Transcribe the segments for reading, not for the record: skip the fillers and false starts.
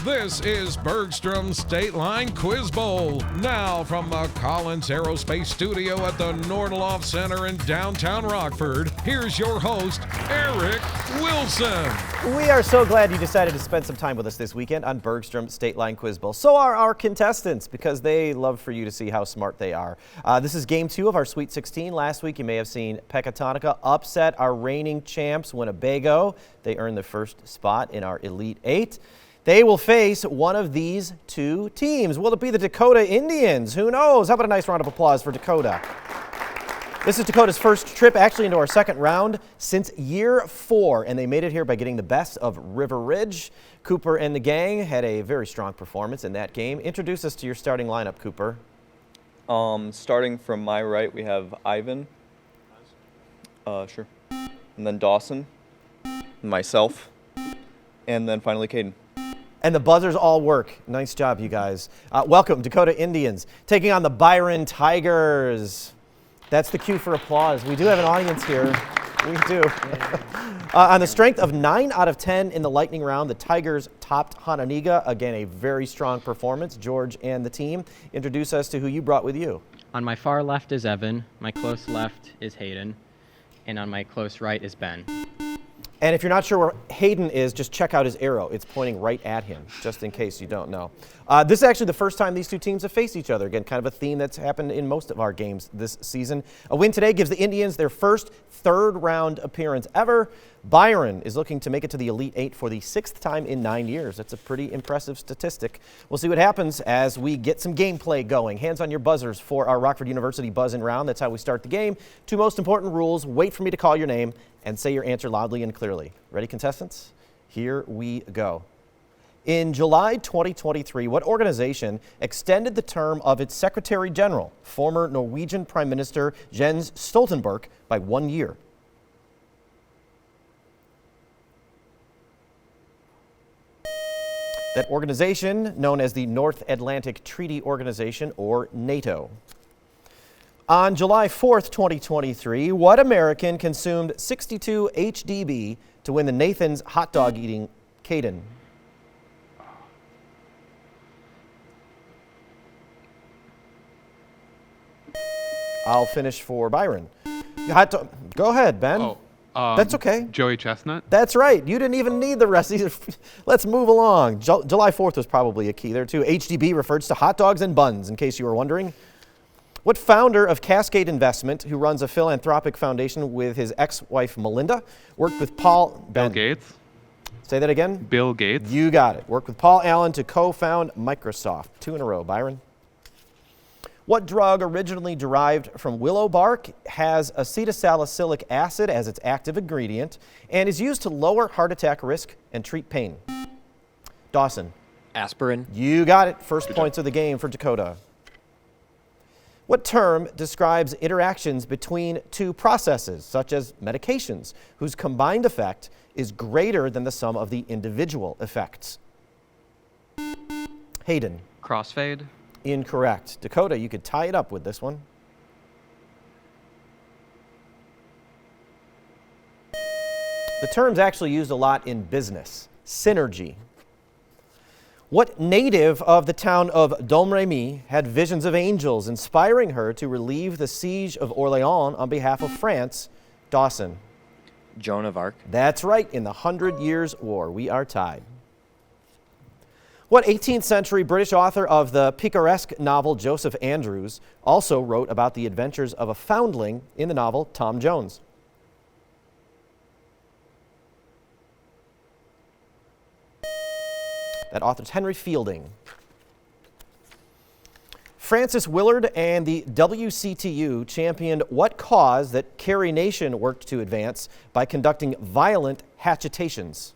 This is Bergstrom State Line Quiz Bowl. Now from the Collins Aerospace Studio at the Nordloff Center in downtown Rockford, here's your host, Eric Wilson. We are so glad you decided to spend some time with us this weekend on Bergstrom State Line Quiz Bowl. So are our contestants, because they love for you to see how smart they are. This is game 2 of our Sweet 16. Last week you may have seen Pecatonica upset our reigning champs, Winnebago. They earned the first spot in our Elite 8. They will face one of these two teams. Will it be the Dakota Indians? Who knows? How about a nice round of applause for Dakota? This is Dakota's first trip actually into our second round since year 4, and they made it here by getting the best of River Ridge. Cooper and the gang had a very strong performance in that game. Introduce us to your starting lineup, Cooper. Starting from my right, we have Ivan. Sure. And then Dawson, myself, and then finally Caden. And the buzzers all work. Nice job, you guys. Welcome, Dakota Indians, taking on the Byron Tigers. That's the cue for applause. We do have an audience here. We do. On the strength of 9 out of 10 in the lightning round, the Tigers topped Hananiga. Again, a very strong performance. George and the team, introduce us to who you brought with you. On my far left is Evan, my close left is Hayden, and on my close right is Ben. And if you're not sure where Hayden is, just check out his arrow. It's pointing right at him, just in case you don't know. This is actually the first time these two teams have faced each other. Again, kind of a theme that's happened in most of our games this season. A win today gives the Indians their first third-round appearance ever. Byron is looking to make it to the Elite 8 for the 6th time in 9 years. That's a pretty impressive statistic. We'll see what happens as we get some gameplay going. Hands on your buzzers for our Rockford University Buzz-In round. That's how we start the game. 2 most important rules. Wait for me to call your name and say your answer loudly and clearly. Ready, contestants? Here we go. In July 2023, what organization extended the term of its Secretary General, former Norwegian Prime Minister Jens Stoltenberg, by 1 year? That organization, known as the North Atlantic Treaty Organization, or NATO. On July 4th, 2023, what American consumed 62 HDB to win the Nathan's hot dog eating? Caden. I'll finish for Byron. Go ahead, Ben. That's okay. Joey Chestnut. That's right. You didn't even need the rest. Let's move along. July 4th was probably a key there, too. HDB refers to hot dogs and buns, in case you were wondering. What founder of Cascade Investment, who runs a philanthropic foundation with his ex-wife Melinda, worked with Bill Gates. Say that again? Bill Gates. You got it. Worked with Paul Allen to co-found Microsoft. 2 in a row. Byron? What drug, originally derived from willow bark, has acetylsalicylic acid as its active ingredient and is used to lower heart attack risk and treat pain? Dawson? Aspirin. You got it. First points of the game for Dakota. What term describes interactions between 2 processes, such as medications, whose combined effect is greater than the sum of the individual effects? Hayden? Crossfade. Incorrect. Dakota, you could tie it up with this one. The term's actually used a lot in business. Synergy. What native of the town of Domremy had visions of angels inspiring her to relieve the siege of Orléans on behalf of France? Dawson. Joan of Arc. That's right. In the 100 Years' War, we are tied. What 18th century British author of the picaresque novel Joseph Andrews also wrote about the adventures of a foundling in the novel Tom Jones? That author's Henry Fielding. Francis Willard and the WCTU championed what cause that Carrie Nation worked to advance by conducting violent hatchetations?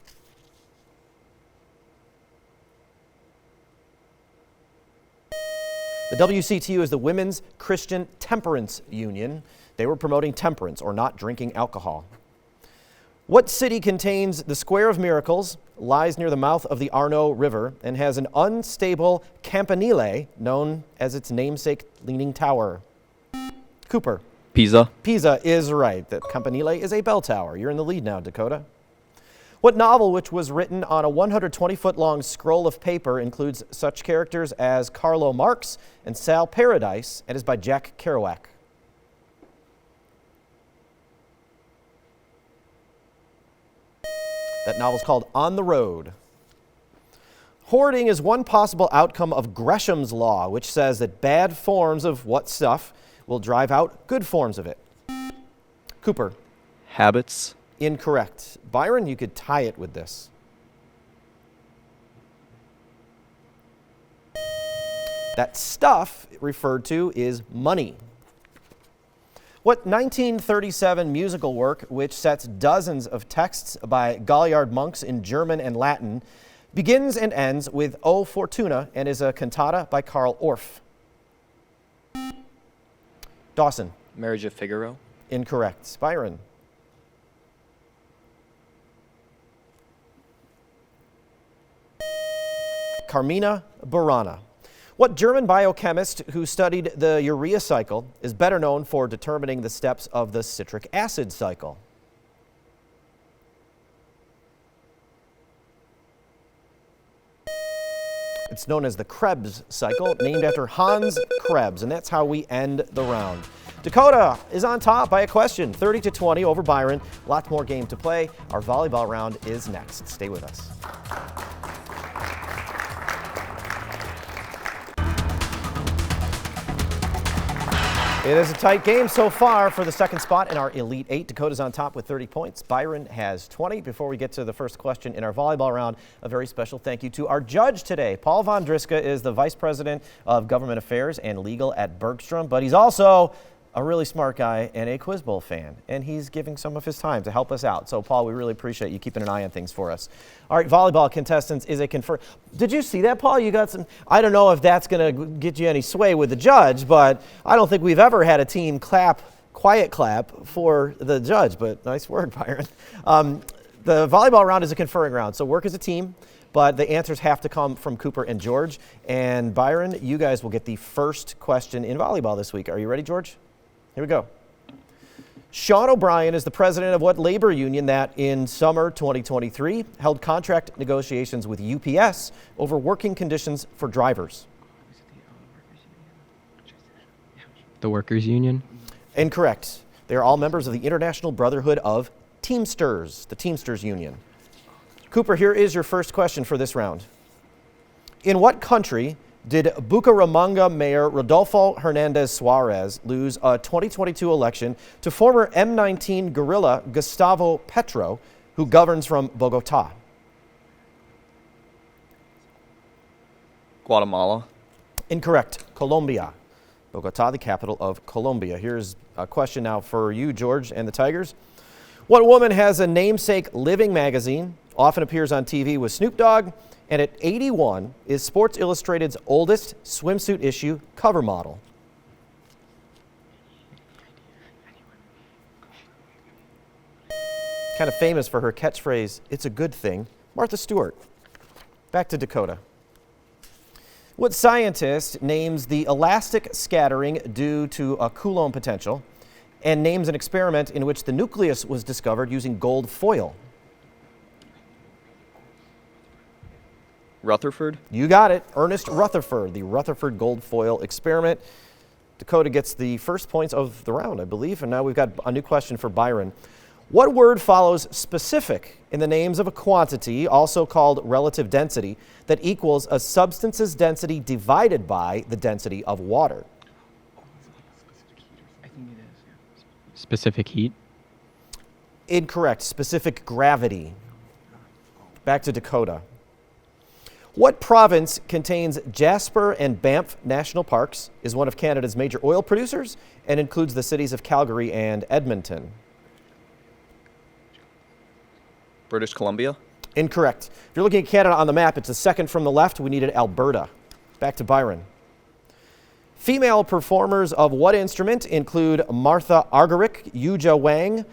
The WCTU is the Women's Christian Temperance Union. They were promoting temperance, or not drinking alcohol. What city contains the Square of Miracles, lies near the mouth of the Arno River, and has an unstable campanile known as its namesake Leaning Tower? Cooper. Pisa. Pisa is right. The campanile is a bell tower. You're in the lead now, Dakota. What novel, which was written on a 120-foot-long scroll of paper, includes such characters as Carlo Marx and Sal Paradise and is by Jack Kerouac? That novel's called On the Road. Hoarding is one possible outcome of Gresham's law, which says that bad forms of what stuff will drive out good forms of it. Cooper. Habits. Incorrect. Byron, you could tie it with this. That stuff referred to is money. What 1937 musical work, which sets dozens of texts by Galliard monks in German and Latin, begins and ends with O Fortuna and is a cantata by Karl Orff? Dawson. Marriage of Figaro. Incorrect. Byron. Carmina Burana. What German biochemist who studied the urea cycle is better known for determining the steps of the citric acid cycle? It's known as the Krebs cycle, named after Hans Krebs, and that's how we end the round. Dakota is on top by a question, 30-20 over Byron. Lots more game to play. Our volleyball round is next. Stay with us. It is a tight game so far for the second spot in our Elite Eight. Dakota's on top with 30 points. Byron has 20. Before we get to the first question in our volleyball round, a very special thank you to our judge today. Paul Von Driska is the Vice President of Government Affairs and Legal at Bergstrom, but he's also a really smart guy and a Quiz Bowl fan, and he's giving some of his time to help us out. So, Paul, we really appreciate you keeping an eye on things for us. All right, volleyball contestants is a confirmed. Did you see that, Paul? You got some. I don't know if that's going to get you any sway with the judge, but I don't think we've ever had a team quiet clap for the judge, but nice work, Byron. The volleyball round is a conferring round, so work as a team, but the answers have to come from Cooper and George. And Byron, you guys will get the first question in volleyball this week. Are you ready, George? Here we go. Sean O'Brien is the president of what labor union that in summer 2023 held contract negotiations with UPS over working conditions for drivers? The Workers' Union? Incorrect. They are all members of the International Brotherhood of Teamsters, the Teamsters Union. Cooper, here is your first question for this round. In what country did Bucaramanga Mayor Rodolfo Hernandez Suarez lose a 2022 election to former M19 guerrilla Gustavo Petro, who governs from Bogota? Guatemala. Incorrect. Colombia. Bogota, the capital of Colombia. Here's a question now for you, George, and the Tigers. What woman has a namesake living magazine, often appears on TV with Snoop Dogg, and at 81 is Sports Illustrated's oldest swimsuit issue cover model? Kind of famous for her catchphrase, "It's a good thing," Martha Stewart. Back to Dakota. What scientist names the elastic scattering due to a Coulomb potential and names an experiment in which the nucleus was discovered using gold foil? Rutherford. You got it. Ernest Rutherford, the Rutherford gold foil experiment. Dakota gets the first points of the round, I believe, and now we've got a new question for Byron. What word follows specific in the names of a quantity, also called relative density, that equals a substance's density divided by the density of water? Specific heat? Incorrect. Specific gravity. Back to Dakota. What province contains Jasper and Banff National Parks, is one of Canada's major oil producers, and includes the cities of Calgary and Edmonton? British Columbia. Incorrect. If you're looking at Canada on the map, it's the second from the left. We needed Alberta. Back to Byron. Female performers of what instrument include Martha Argerich, Yuja Wang,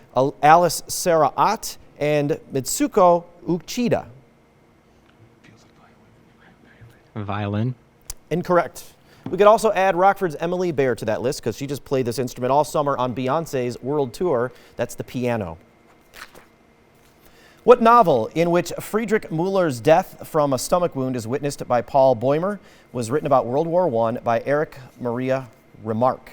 Alice Sarah Ott, and Mitsuko Uchida? Violin? Incorrect. We could also add Rockford's Emily Baer to that list because she just played this instrument all summer on Beyonce's world tour. That's the piano. What novel in which Friedrich Müller's death from a stomach wound is witnessed by Paul Boehmer was written about World War I by Erich Maria Remarque?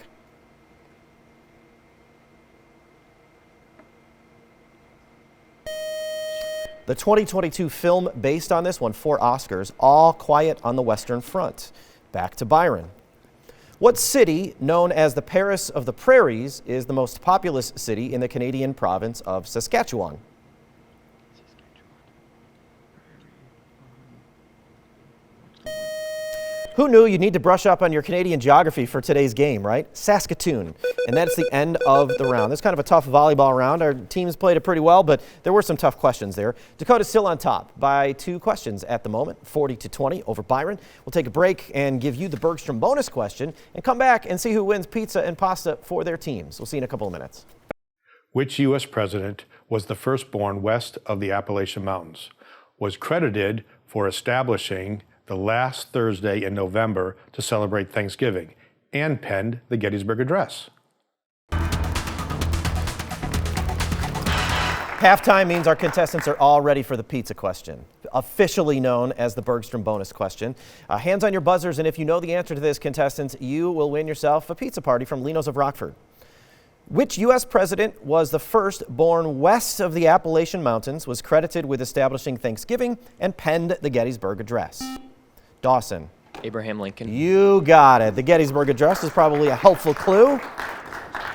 The 2022 film based on this won 4 Oscars, All Quiet on the Western Front. Back to Byron. What city, known as the Paris of the Prairies, is the most populous city in the Canadian province of Saskatchewan? Who knew you'd need to brush up on your Canadian geography for today's game, right? Saskatoon. And that's the end of the round. That's kind of a tough volleyball round. Our teams played it pretty well, but there were some tough questions there. Dakota's still on top by 2 questions at the moment, 40-20 over Byron. We'll take a break and give you the Bergstrom bonus question and come back and see who wins pizza and pasta for their teams. We'll see you in a couple of minutes. Which U.S. president was the first born west of the Appalachian Mountains, was credited for establishing the last Thursday in November to celebrate Thanksgiving, and penned the Gettysburg Address? Halftime means our contestants are all ready for the pizza question, officially known as the Bergstrom bonus question. Hands on your buzzers, and if you know the answer to this, contestants, you will win yourself a pizza party from Lino's of Rockford. Which U.S. president was the first born west of the Appalachian Mountains, was credited with establishing Thanksgiving, and penned the Gettysburg Address? Dawson. Abraham Lincoln. You got it. The Gettysburg Address is probably a helpful clue.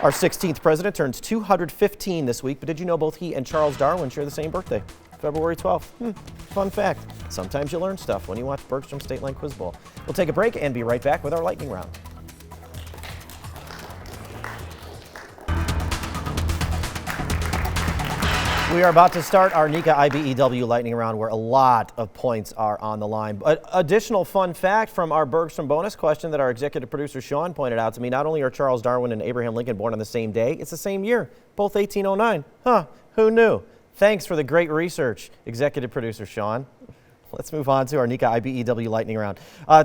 Our 16th president turns 215 this week, but did you know both he and Charles Darwin share the same birthday, February 12th? Fun fact. Sometimes you learn stuff when you watch Bergstrom State Line Quiz Bowl. We'll take a break and be right back with our lightning round. We are about to start our NECA IBEW lightning round where a lot of points are on the line. But additional fun fact from our Bergstrom bonus question that our executive producer Sean pointed out to me, not only are Charles Darwin and Abraham Lincoln born on the same day, it's the same year, both 1809. Who knew? Thanks for the great research, executive producer Sean. Let's move on to our NECA IBEW lightning round.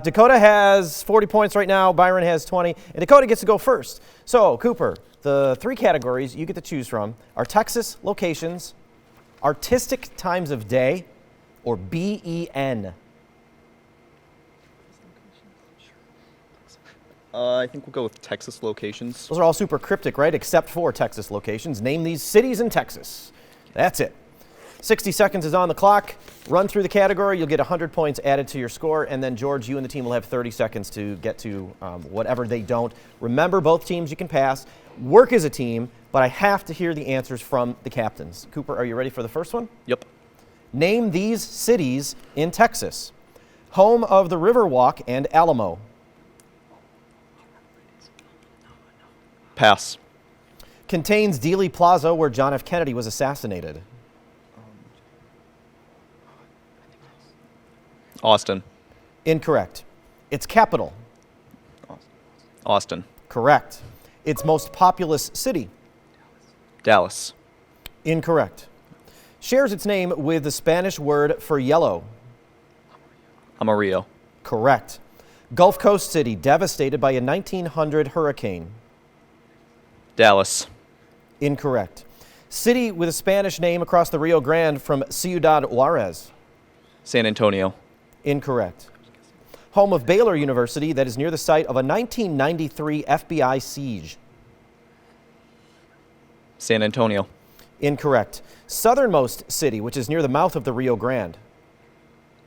Dakota has 40 points right now, Byron has 20, and Dakota gets to go first. So, Cooper, the 3 categories you get to choose from are Texas locations, artistic times of day, or BEN. I think we'll go with Texas locations. Those are all super cryptic, right? Except for Texas locations. Name these cities in Texas. That's it. 60 seconds is on the clock. Run through the category. You'll get 100 points added to your score. And then, George, you and the team will have 30 seconds to get to whatever they don't. Remember, both teams you can pass. Work as a team, but I have to hear the answers from the captains. Cooper, are you ready for the first one? Yep. Name these cities in Texas. Home of the Riverwalk and Alamo. Pass. Contains Dealey Plaza, where John F. Kennedy was assassinated. Austin. Incorrect. Its capital. Austin. Correct. Its most populous city. Dallas. Incorrect. Shares its name with the Spanish word for yellow. Amarillo. Correct. Gulf Coast city devastated by a 1900 hurricane. Dallas. Incorrect. City with a Spanish name across the Rio Grande from Ciudad Juarez. San Antonio. Incorrect. Home of Baylor University that is near the site of a 1993 FBI siege. San Antonio. Incorrect. Southernmost city, which is near the mouth of the Rio Grande.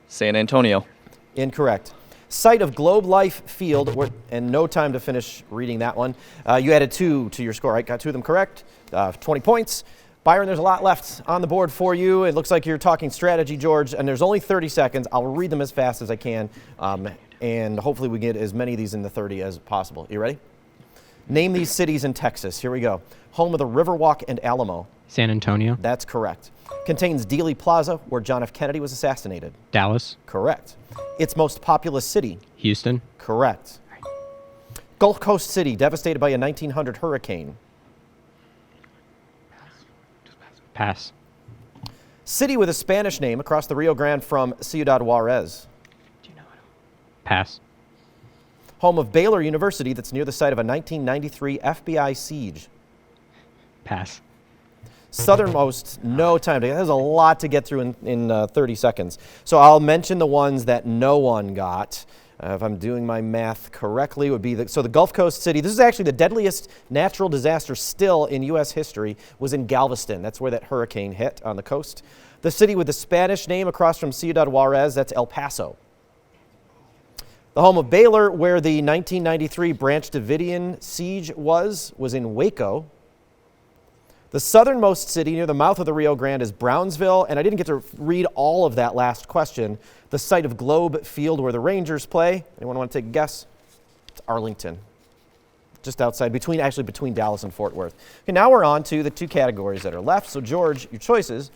San Antonio. Incorrect. Site of Globe Life Field, and no time to finish reading that one. You added 2 to your score, right? Got 2 of them correct. 20 points. Byron, there's a lot left on the board for you. It looks like you're talking strategy, George, and there's only 30 seconds. I'll read them as fast as I can, and hopefully we get as many of these in the 30 as possible. You ready? Name these cities in Texas. Here we go. Home of the Riverwalk and Alamo. San Antonio. That's correct. Contains Dealey Plaza, where John F. Kennedy was assassinated. Dallas. Correct. Its most populous city. Houston. Correct. Gulf Coast city devastated by a 1900 hurricane. Pass. City with a Spanish name across the Rio Grande from Ciudad Juarez. Pass. Home of Baylor University that's near the site of a 1993 FBI siege. Pass. Southernmost, no time to get. There's a lot to get through in 30 seconds. So I'll mention the ones that no one got. If I'm doing my math correctly, would be the Gulf Coast city. This is actually the deadliest natural disaster still in U.S. history, was in Galveston. That's where that hurricane hit on the coast. The city with the Spanish name across from Ciudad Juarez, that's El Paso. The home of Baylor, where the 1993 Branch Davidian siege was in Waco. The southernmost city near the mouth of the Rio Grande is Brownsville, and I didn't get to read all of that last question. The site of Globe Field where the Rangers play. Anyone want to take a guess? It's Arlington, just outside, between Dallas and Fort Worth. Okay, now we're on to the two categories that are left. So George, your choices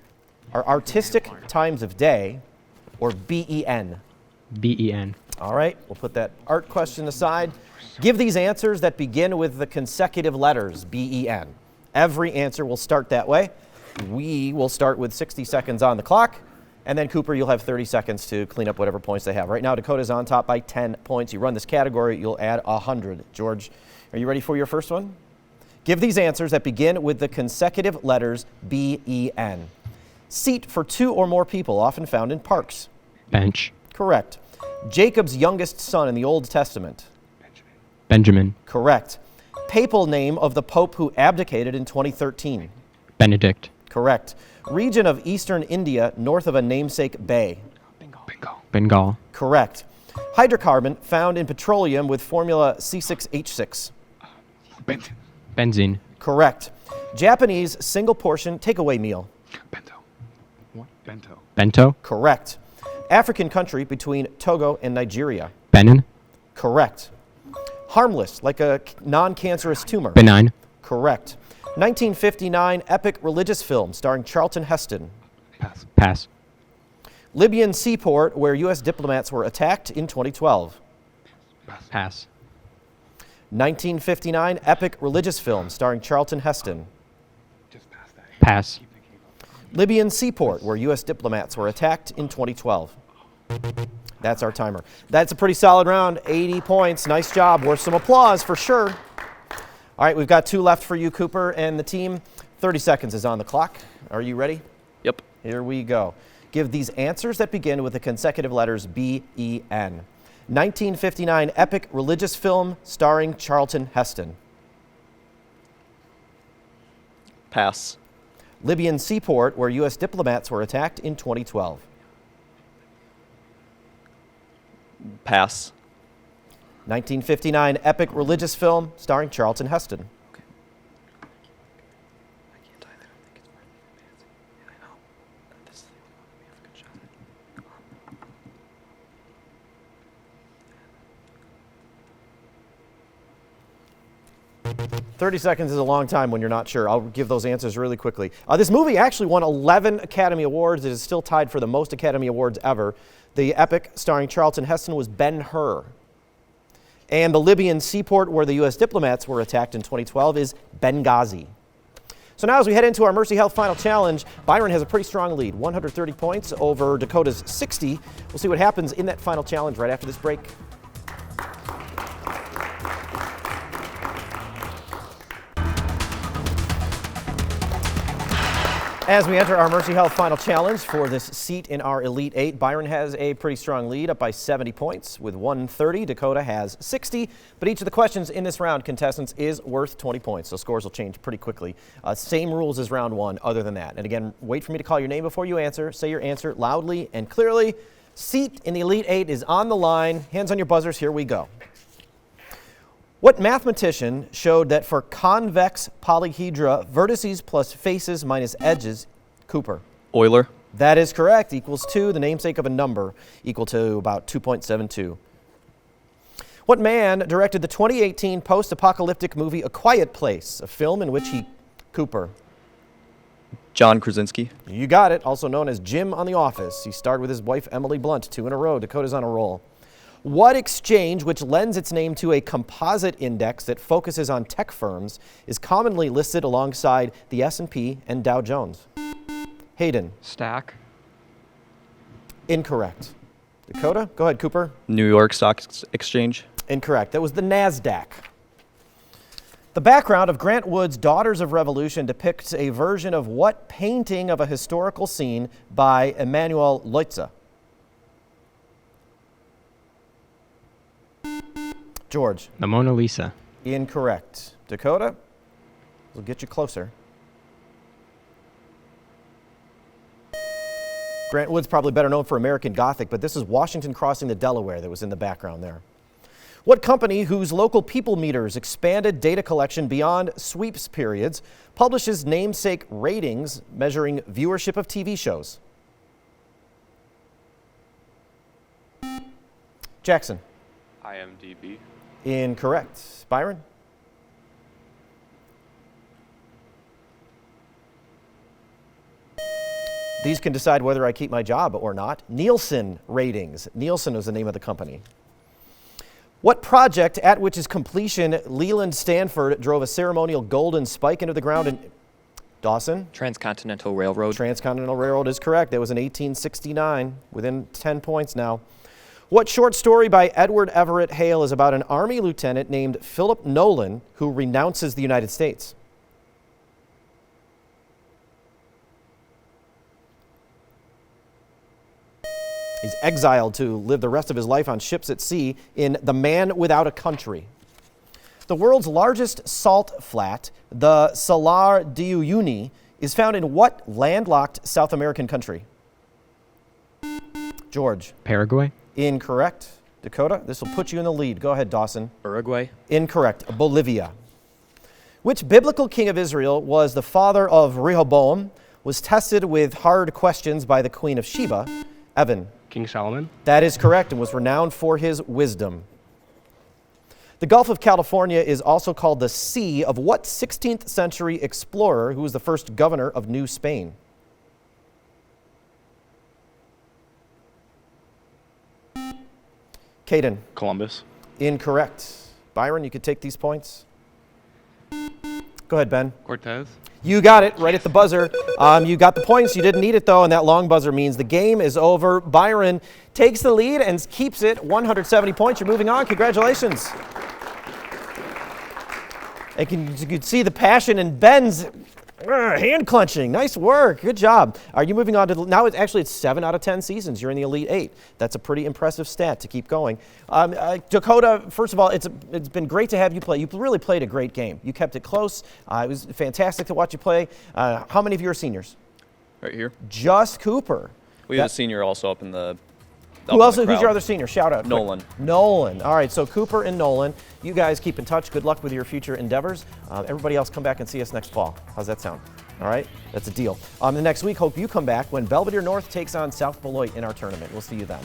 are artistic times of day or BEN. BEN. All right, we'll put that art question aside. Give these answers that begin with the consecutive letters BEN. Every answer will start that way. We will start with 60 seconds on the clock, and then Cooper, you'll have 30 seconds to clean up whatever points they have. Right now, Dakota's on top by 10 points. You run this category, you'll add 100. George, are you ready for your first one? Give these answers that begin with the consecutive letters BEN. Seat for 2 or more people, often found in parks. Bench. Correct. Jacob's youngest son in the Old Testament. Benjamin. Correct. Papal name of the Pope who abdicated in 2013. Benedict. Correct. Region of eastern India north of a namesake bay. Bengal. Correct. Hydrocarbon found in petroleum with formula C6H6. Benzene. Correct. Japanese single portion takeaway meal. Bento. Correct. African country between Togo and Nigeria. Benin. Correct. Harmless, like a non-cancerous tumor. Benign. Correct. 1959 epic religious film starring Charlton Heston. Pass. Libyan seaport where U.S. diplomats were attacked in 2012. Pass. 1959 epic religious film starring Charlton Heston. Pass. Libyan seaport where U.S. diplomats were attacked in 2012. That's our timer. That's a pretty solid round, 80 points. Nice job. Worth some applause for sure. All right, we've got 2 left for you, Cooper, and the team. 30 seconds is on the clock. Are you ready? Yep. Here we go. Give these answers that begin with the consecutive letters BEN. 1959 epic religious film starring Charlton Heston. Pass. Libyan seaport where U.S. diplomats were attacked in 2012. Pass. 1959 epic religious film starring Charlton Heston. Okay. I can't either. I think it's worth advancing. Yeah, I know. This is the only one we have a good shot at. 30 seconds is a long time when you're not sure. I'll give those answers really quickly. This movie actually won 11 Academy Awards. It is still tied for the most Academy Awards ever. The epic starring Charlton Heston was Ben-Hur. And the Libyan seaport where the U.S. diplomats were attacked in 2012 is Benghazi. So now as we head into our Mercy Health Final Challenge, Byron has a pretty strong lead, 130 points over Dakota's 60. We'll see what happens in that final challenge right after this break. As we enter our Mercy Health Final Challenge for this seat in our Elite 8, Byron has a pretty strong lead, up by 70 points with 130. Dakota has 60, but each of the questions in this round, contestants, is worth 20 points, so scores will change pretty quickly. Same rules as round 1 other than that. And again, wait for me to call your name before you answer. Say your answer loudly and clearly. Seat in the Elite 8 is on the line. Hands on your buzzers, here we go. What mathematician showed that for convex polyhedra, vertices plus faces minus edges, Cooper? Euler. That is correct. Equals 2, the namesake of a number, equal to about 2.72. What man directed the 2018 post-apocalyptic movie A Quiet Place, a film in which he, Cooper? John Krasinski. You got it, also known as Jim on The Office. He starred with his wife Emily Blunt, 2 in a row. Dakota's on a roll. What exchange, which lends its name to a composite index that focuses on tech firms, is commonly listed alongside the S&P and Dow Jones? Hayden. Stack. Incorrect. Dakota? Go ahead, Cooper. New York Stock Exchange. Incorrect. That was the NASDAQ. The background of Grant Wood's Daughters of Revolution depicts a version of what painting of a historical scene by Emanuel Leutze? George. The Mona Lisa. Incorrect. Dakota? We'll get you closer. Grant Wood's probably better known for American Gothic, but this is Washington crossing the Delaware that was in the background there. What company, whose local people meters expanded data collection beyond sweeps periods, publishes namesake ratings measuring viewership of TV shows? Jackson. IMDb. Incorrect. Byron? These can decide whether I keep my job or not. Nielsen ratings. Nielsen is the name of the company. What project at which's completion Leland Stanford drove a ceremonial golden spike into the ground in Dawson? Transcontinental Railroad. Transcontinental Railroad is correct. That was in 1869, within 10 points now. What short story by Edward Everett Hale is about an Army lieutenant named Philip Nolan who renounces the United States? He's exiled to live the rest of his life on ships at sea in The Man Without a Country. The world's largest salt flat, the Salar de Uyuni, is found in what landlocked South American country? George. Paraguay. Incorrect. Dakota, this will put you in the lead. Go ahead, Dawson. Uruguay. Incorrect. Bolivia. Which biblical king of Israel was the father of Rehoboam, was tested with hard questions by the Queen of Sheba? Evan. King Solomon. That is correct, and was renowned for his wisdom. The Gulf of California is also called the Sea of what 16th century explorer who was the first governor of New Spain? Caden. Columbus. Incorrect. Byron, you could take these points. Go ahead, Ben. Cortez. You got it right at the buzzer. You got the points. You didn't need it, though, and that long buzzer means the game is over. Byron takes the lead and keeps it 170 points. You're moving on. Congratulations. And you can see the passion in Ben's hand clenching. Nice work. Good job. Are you moving on to now? It's 7 out of 10 seasons. You're in the Elite 8. That's a pretty impressive stat to keep going. Dakota, first of all, it's been great to have you play. You really played a great game. You kept it close. It was fantastic to watch you play. How many of you are seniors? Right here. Just Cooper. We have a senior also up in the. Who else? Who's your other senior? Shout out. Nolan. Nolan. All right, so Cooper and Nolan, you guys keep in touch. Good luck with your future endeavors. Everybody else come back and see us next fall. How's that sound? All right, that's a deal. The next week, hope you come back when Belvedere North takes on South Beloit in our tournament. We'll see you then.